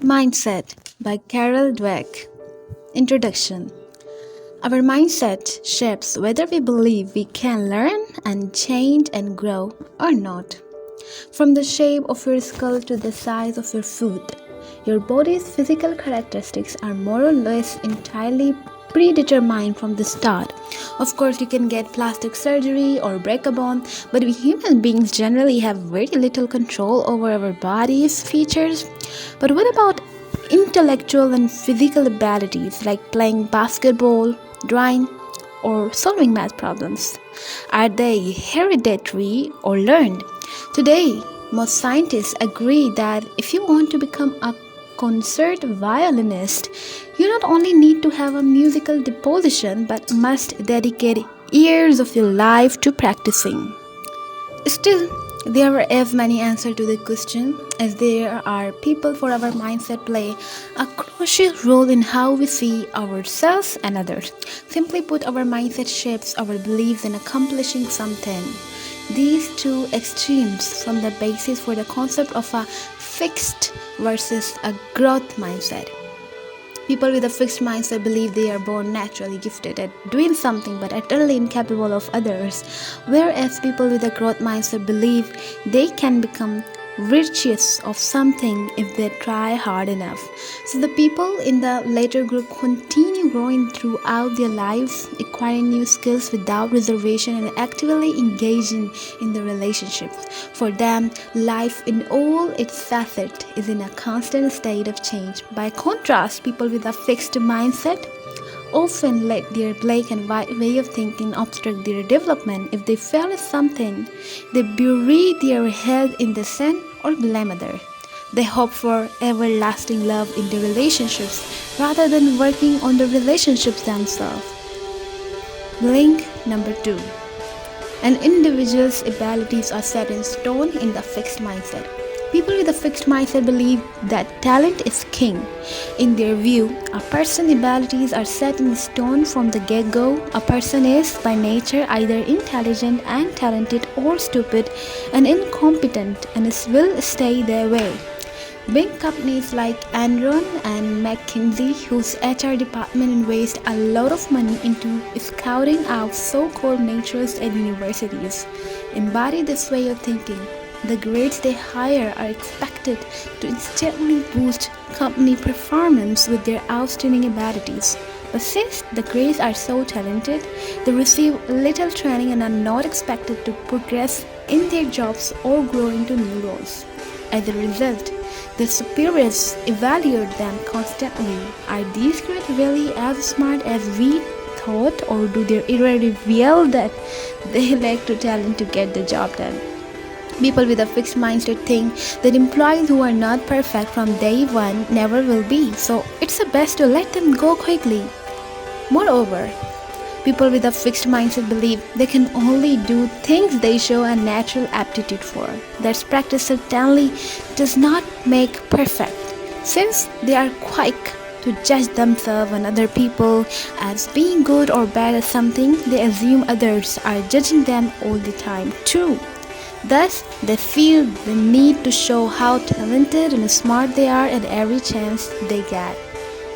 Mindset by Carol Dweck. Introduction. Our mindset shapes whether we believe we can learn and change and grow or not. From the shape of your skull to the size of your foot, your body's physical characteristics are more or less entirely predetermined from the start. Of course, you can get plastic surgery or break a bone, but we human beings generally have very little control over our body's features. But what about intellectual and physical abilities like playing basketball, drawing, or solving math problems? Are they hereditary or learned? Today, most scientists agree that if you want to become a concert violinist, you not only need to have a musical disposition but must dedicate years of your life to practicing. Still, there are as many answers to the question as there are people, for our mindset play a crucial role in how we see ourselves and others. Simply put, our mindset shapes our beliefs in accomplishing something. These two extremes form the basis for the concept of a fixed versus a growth mindset. People with a fixed mindset believe they are born naturally gifted at doing something but utterly incapable of others, whereas people with a growth mindset believe they can become virtuous of something if they try hard enough. So the people in the latter group continue growing throughout their lives, acquiring new skills without reservation and actively engaging in the relationships. For them, life in all its facets is in a constant state of change. By contrast, people with a fixed mindset often let their black and white way of thinking obstruct their development. If they fail at something, they bury their head in the sand or blame others. They hope for everlasting love in their relationships rather than working on the relationships themselves. Link number 2. An individual's abilities are set in stone in the fixed mindset. People with a fixed mindset believe that talent is king. In their view, a person's abilities are set in stone from the get-go. A person is, by nature, either intelligent and talented or stupid and incompetent and will stay their way. Big companies like Enron and McKinsey, whose HR department invests a lot of money into scouting out so-called naturalists at universities, embody this way of thinking. The grades they hire are expected to instantly boost company performance with their outstanding abilities. But since the grades are so talented, they receive little training and are not expected to progress in their jobs or grow into new roles. As a result, the superiors evaluate them constantly. Are these grades really as smart as we thought, or do they reveal that they lack the talent to get the job done? People with a fixed mindset think that employees who are not perfect from day one never will be, so it's the best to let them go quickly. Moreover, people with a fixed mindset believe they can only do things they show a natural aptitude for. That practice certainly does not make perfect, since they are quick to judge themselves and other people as being good or bad at something. They assume others are judging them all the time too. Thus, they feel the need to show how talented and smart they are at every chance they get.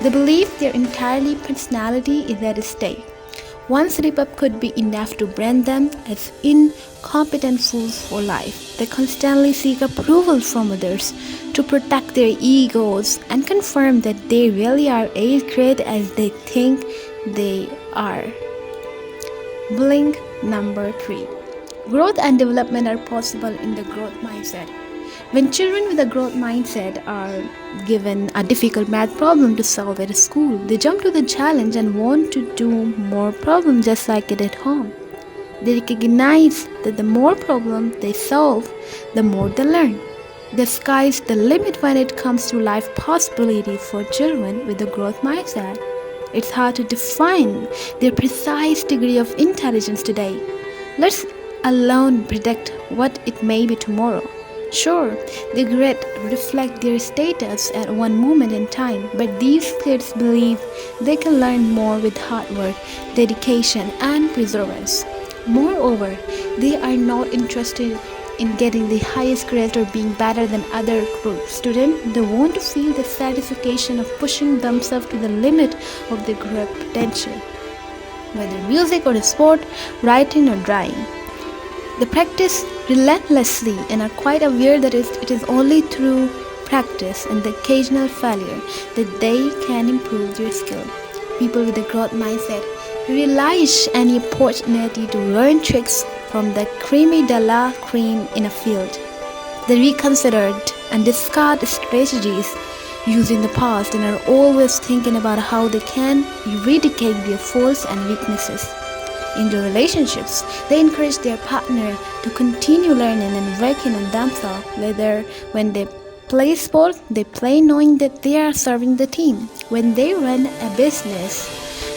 They believe their entire personality is at stake. One slip-up could be enough to brand them as incompetent fools for life. They constantly seek approval from others to protect their egos and confirm that they really are as great as they think they are. Blink number 3. Growth and development are possible in the growth mindset. When children with a growth mindset are given a difficult math problem to solve at school, they jump to the challenge and want to do more problems just like it at home. They recognize that the more problems they solve, the more they learn. The sky's the limit when it comes to life possibilities for children with a growth mindset. It's hard to define their precise degree of intelligence today. Let's alone predict what it may be tomorrow. Sure, the great reflect their status at one moment in time, but these kids believe they can learn more with hard work, dedication, and perseverance. Moreover, they are not interested in getting the highest grades or being better than other students. They want to feel the satisfaction of pushing themselves to the limit of their great potential. Whether music or sport, writing or drawing, they practice relentlessly and are quite aware that it is only through practice and the occasional failure that they can improve their skill. People with a growth mindset relish any opportunity to learn tricks from the creme de la creme in a field. They reconsider and discard strategies used in the past and are always thinking about how they can eradicate their faults and weaknesses. In their relationships, they encourage their partner to continue learning and working on themselves, whether when they play sport, they play knowing that they are serving the team. When they run a business,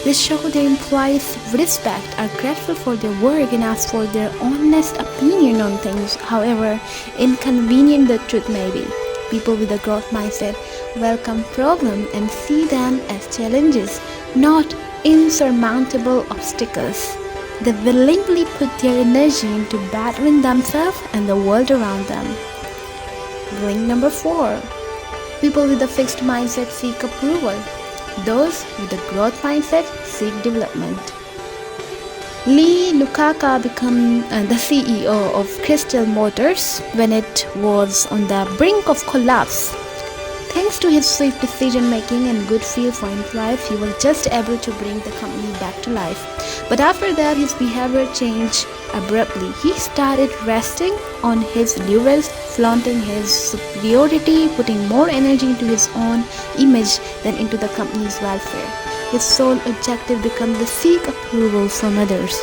they show their employees respect, are grateful for their work, and ask for their honest opinion on things, however inconvenient the truth may be. People with a growth mindset welcome problems and see them as challenges, not insurmountable obstacles. They willingly put their energy into bettering themselves and the world around them. Blink number 4. People with a fixed mindset seek approval. Those with a growth mindset seek development. Lee Lucaca became the CEO of Crystal Motors when it was on the brink of collapse. Thanks to his swift decision-making and good feel for employees, he was just able to bring the company back to life. But after that, his behavior changed abruptly. He started resting on his laurels, flaunting his superiority, putting more energy into his own image than into the company's welfare. His sole objective became to seek approval from others.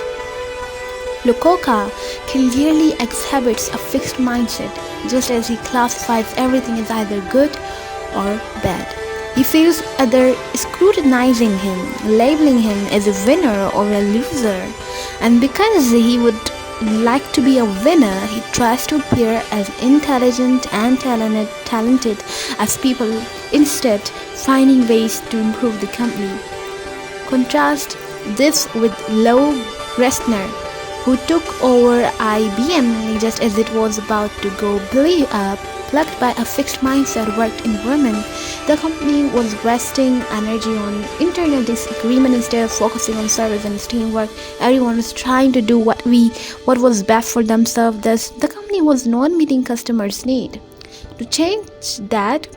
Lucoca clearly exhibits a fixed mindset, just as he classifies everything as either good or bad. He feels others scrutinizing him, labeling him as a winner or a loser, and because he would like to be a winner, he tries to appear as intelligent and talented as people, instead finding ways to improve the company. Contrast this with Lou Gerstner, who took over IBM just as it was about to go belly up. Plugged by a fixed mindset work environment, the company was wasting energy on internal disagreement instead of focusing on service and teamwork. Everyone was trying to do what was best for themselves. Thus, the company was not meeting customers' need. To change that,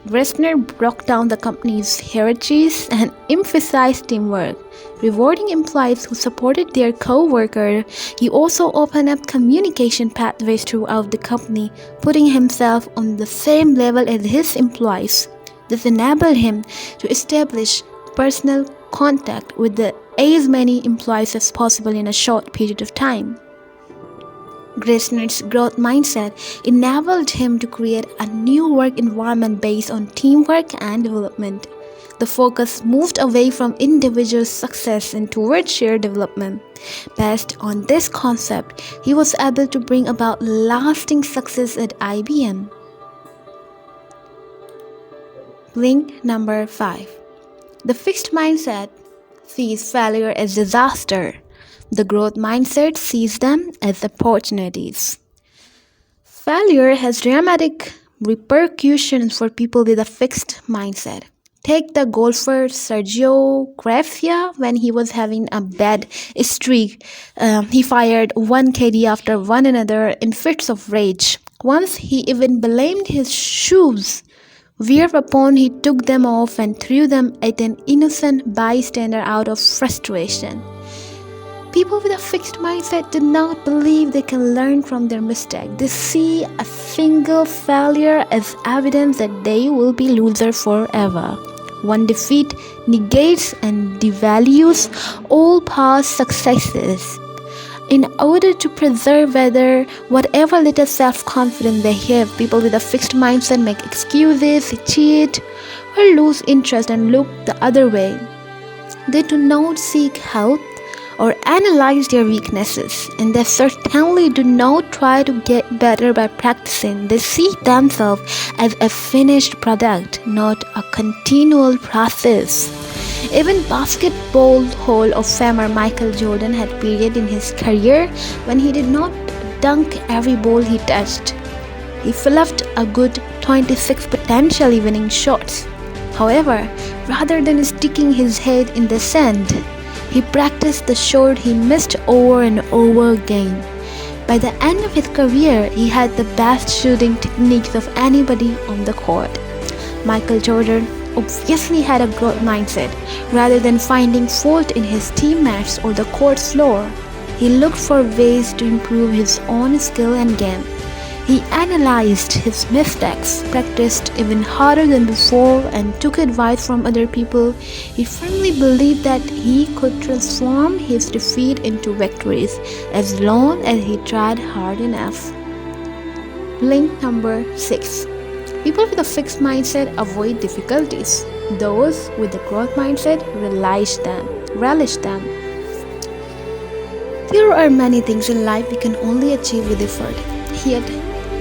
Gerstner broke down the company's hierarchies and emphasized teamwork. Rewarding employees who supported their co-worker, he also opened up communication pathways throughout the company, putting himself on the same level as his employees. This enabled him to establish personal contact with as many employees as possible in a short period of time. Gerstner's growth mindset enabled him to create a new work environment based on teamwork and development. The focus moved away from individual success and towards shared development. Based on this concept, he was able to bring about lasting success at IBM. Blink number 5. The fixed mindset sees failure as disaster. The growth mindset sees them as opportunities. Failure has dramatic repercussions for people with a fixed mindset. Take the golfer Sergio Garcia. When he was having a bad streak, he fired one caddy after one another in fits of rage. Once he even blamed his shoes, whereupon he took them off and threw them at an innocent bystander out of frustration. People with a fixed mindset do not believe they can learn from their mistake. They see a single failure as evidence that they will be losers forever. One defeat negates and devalues all past successes. In order to preserve whatever little self-confidence they have, people with a fixed mindset make excuses, cheat, or lose interest and look the other way. They do not seek help or analyze their weaknesses, and they certainly do not try to get better by practicing. They see themselves as a finished product, not a continual process. Even basketball Hall of Famer Michael Jordan had period in his career when he did not dunked every ball he touched. He fluffed a good 26 potentially winning shots. However, rather than sticking his head in the sand, he practiced the shot he missed over and over again. By the end of his career, he had the best shooting techniques of anybody on the court. Michael Jordan obviously had a growth mindset. Rather than finding fault in his teammates or the court floor, he looked for ways to improve his own skill and game. He analyzed his mistakes, practiced even harder than before, and took advice from other people. He firmly believed that he could transform his defeat into victories as long as he tried hard enough. Blink number 6. People with a fixed mindset avoid difficulties. Those with a growth mindset relish them. There are many things in life we can only achieve with effort. Yet,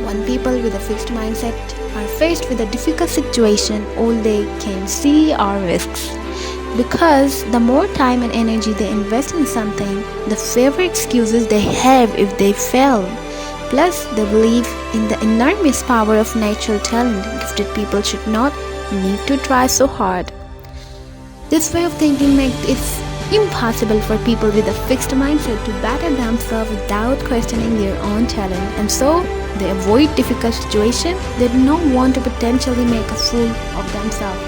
when people with a fixed mindset are faced with a difficult situation, all they can see are risks. Because the more time and energy they invest in something, the fewer excuses they have if they fail. Plus, they believe in the enormous power of natural talent. Gifted people should not need to try so hard. This way of thinking makes it impossible for people with a fixed mindset to better themselves without questioning their own talent, and so they avoid difficult situations. They do not want to potentially make a fool of themselves.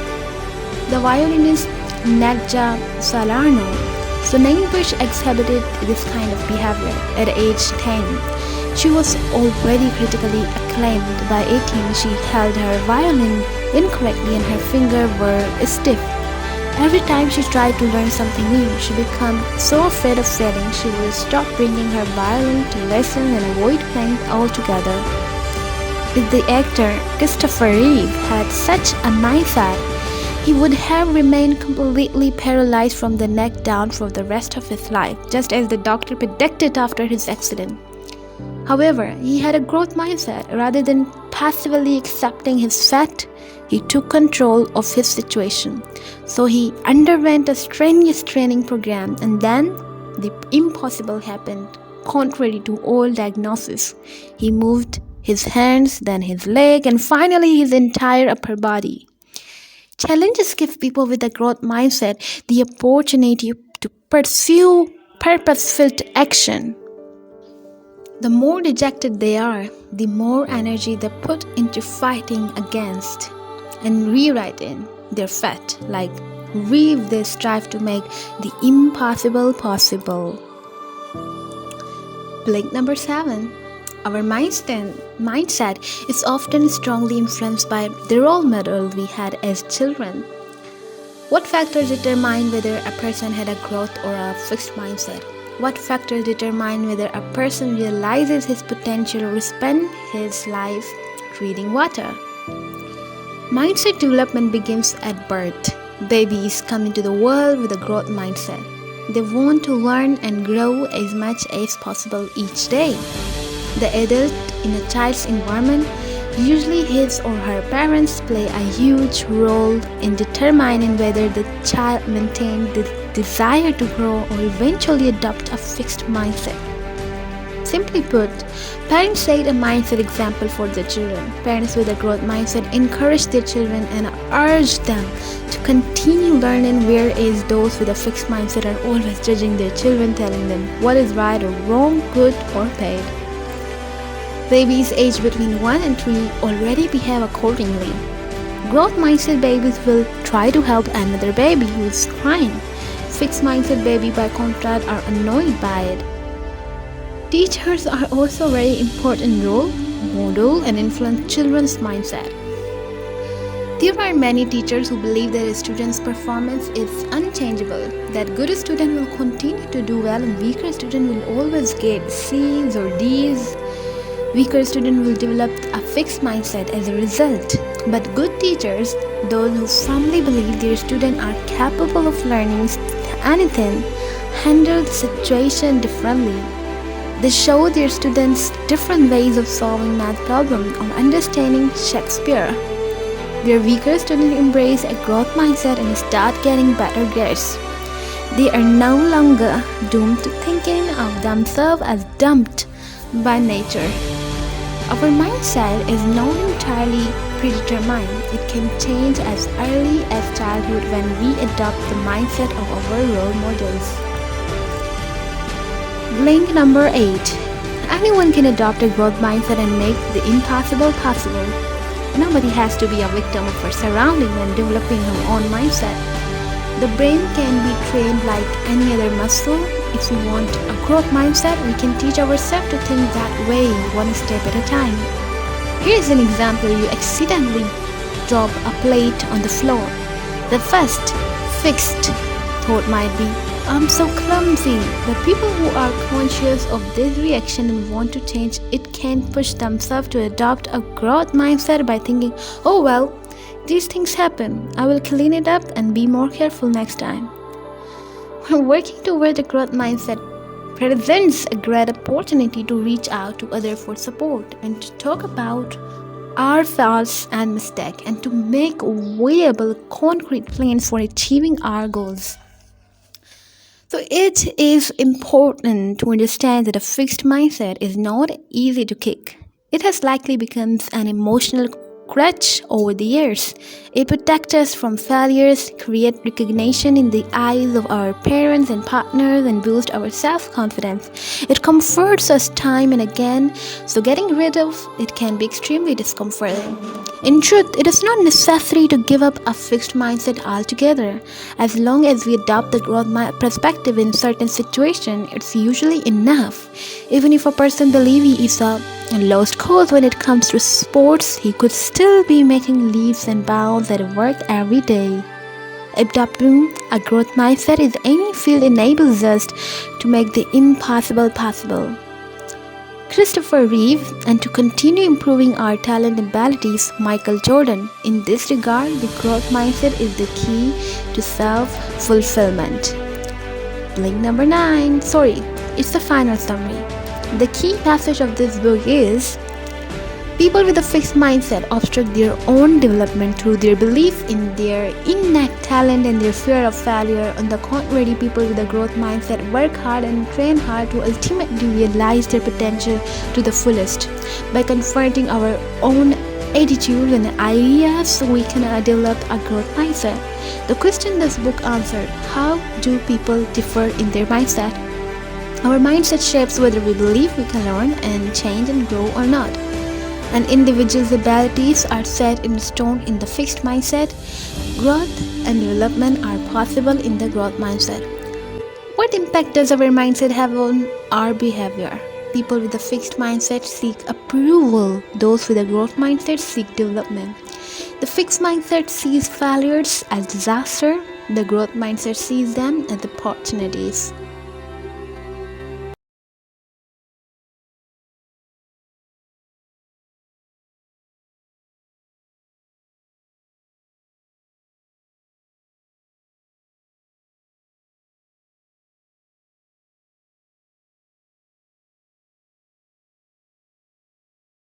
The violinist Nadja Salerno exhibited this kind of behavior at age 10. She was already critically acclaimed. By 18, she held her violin incorrectly and her fingers were stiff. Every time she tried to learn something new, she became so afraid of failing she would stop bringing her violin to lessons and avoid playing altogether. If the actor Christopher Reeve had such a mindset, he would have remained completely paralyzed from the neck down for the rest of his life, just as the doctor predicted after his accident. However, he had a growth mindset. Rather than passively accepting his fate, he took control of his situation. So he underwent a strenuous training program, and then the impossible happened. Contrary to all diagnosis, he moved his hands, then his leg, and finally his entire upper body. Challenges give people with a growth mindset the opportunity to pursue purpose-filled action. The more dejected they are, the more energy they put into fighting against and rewriting their fate. Like Reeve, they strive to make the impossible possible. Blink number 7. Our mindset is often strongly influenced by the role model we had as children. What factors determine whether a person had a growth or a fixed mindset? What factors determine whether a person realizes his potential or spends his life treading water? Mindset development begins at birth. Babies come into the world with a growth mindset. They want to learn and grow as much as possible each day. The adult in a child's environment, usually his or her parents, play a huge role in determining whether the child maintains the desire to grow or eventually adopt a fixed mindset. Simply put, parents set a mindset example for their children. Parents with a growth mindset encourage their children and urge them to continue learning, whereas those with a fixed mindset are always judging their children, telling them what is right or wrong, good or bad. Babies aged between 1 and 3 already behave accordingly. Growth mindset babies will try to help another baby who is crying. Fixed mindset babies, by contrast, are annoyed by it. Teachers are also a very important role model and influence children's mindset. There are many teachers who believe that a student's performance is unchangeable, that good student will continue to do well and weaker student will always get C's or D's. Weaker student will develop a fixed mindset as a result. But good teachers, those who firmly believe their students are capable of learning anything, handle the situation differently. They show their students different ways of solving math problems or understanding Shakespeare. Their weaker students embrace a growth mindset and start getting better grades. They are no longer doomed to thinking of themselves as dumped, by nature. Our mindset is not entirely predetermined. It can change as early as childhood when we adopt the mindset of our role models. Link number 8. Anyone can adopt a growth mindset and make the impossible possible. Nobody has to be a victim of her surrounding when developing her own mindset. The brain can be trained like any other muscle. If we want a growth mindset, we can teach ourselves to think that way, one step at a time. Here's an example. You accidentally drop a plate on the floor. The first fixed thought might be, I'm so clumsy. But people who are conscious of this reaction and want to change it can push themselves to adopt a growth mindset by thinking, oh well, these things happen. I will clean it up and be more careful next time. Working toward a growth mindset presents a great opportunity to reach out to others for support and to talk about our faults and mistakes and to make viable, concrete plans for achieving our goals. So it is important to understand that a fixed mindset is not easy to kick. It has likely become an emotional crutch over the years. It protects us from failures, creates recognition in the eyes of our parents and partners, and boosts our self-confidence. It comforts us time and again, so getting rid of it can be extremely discomforting. In truth, it is not necessary to give up a fixed mindset altogether. As long as we adopt the growth perspective in certain situations, it's usually enough. Even if a person believes he is a lost cause when it comes to sports, he could still be making leaps and bounds at work every day. Adopting a growth mindset in any field enables us to make the impossible possible. Christopher Reeve, and to continue improving our talent and abilities, Michael Jordan. In this regard, the growth mindset is the key to self-fulfillment. Link number 9. It's the final summary. The key message of this book is, people with a fixed mindset obstruct their own development through their belief in their innate talent and their fear of failure. On the contrary, people with a growth mindset work hard and train hard to ultimately realize their potential to the fullest. By confronting our own attitudes and ideas, we can develop a growth mindset. The question this book answered: how do people differ in their mindset? Our mindset shapes whether we believe we can learn and change and grow or not. An individual's abilities are set in stone in the fixed mindset. Growth and development are possible in the growth mindset. What impact does our mindset have on our behavior? People with a fixed mindset seek approval. Those with a growth mindset seek development. The fixed mindset sees failures as disaster. The growth mindset sees them as opportunities.